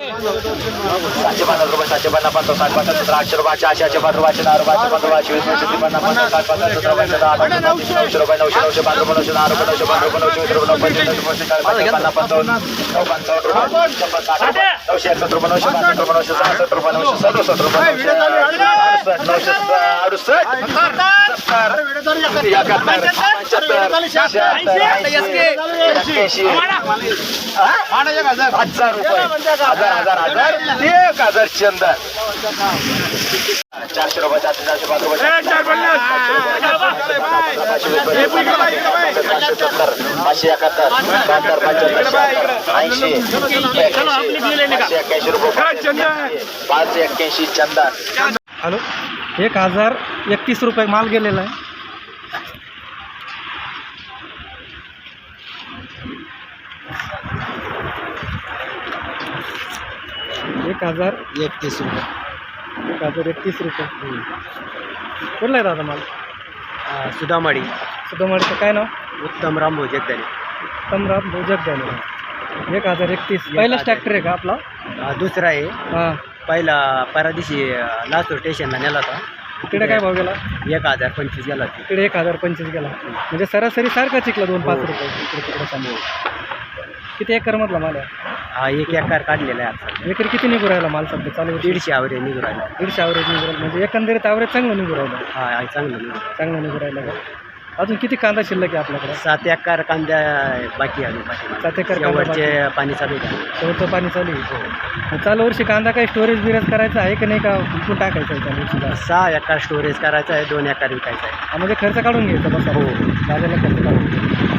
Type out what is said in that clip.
₹750 750 750 800 रुपये 400 5 रुपये 4 रुपये 5 रुपये 24 50 50 750 17 900 रुपये 900 900 5 रुपये 900 10 रुपये 900 5 रुपये 900 रुपये 1000 चंदन 400 रुपये 400 5 रुपये 581 चंदन. हॅलो, 1031 रुपये माल गेलेला आहे. ₹1031 रुपये. कुठला आहे दादा माल? सुदामाडीचं काय नाव? उत्तमराम भोजगदानी. उत्तमराम भोजगदानी. 1031. पहिलाच ट्रॅक्टर आहे का आपला? दुसरा आहे. हां. पहिला परदिवशी लासूर स्टेशनला नेला होता. तिकडे काय भाव गेला? 1025 गेला. तिकडे 1025 गेला. म्हणजे सरासरी सारखा चिकला 2-5 रुपये तिकडे समोर. किती एकरमधला माल आहे? हा 1 एकर काढलेला आहे. एकरी किती निघू राहिला माल सध्या चालू? 150 ॲव्हरेज निघू राहिला. 150 ॲव्हरेज निघू राहिला. म्हणजे एकंदरीत ॲव्हरेज चांगलं निघू राहिलं. हा चांगलं निघू राहिलं का? अजून किती कांदा शिल्लक आहे आपल्याकडे? 7 एकर कांदा बाकी आहे. 7 एकर शेवटचे पाणी चालू आहे. शेवटचं पाणी चालू आहे. चालू वर्षी कांदा काही स्टोरेज बिरेज करायचं आहे की नाही, का विकून टाकायचं आहे चालू वर्षीला? 6 एकर स्टोरेज करायचं आहे, 2 एकर विकायचं आहे. म्हणजे खर्च काढून घ्यायचा बस. हो, झालेला खर्च काढून घ्यायचा.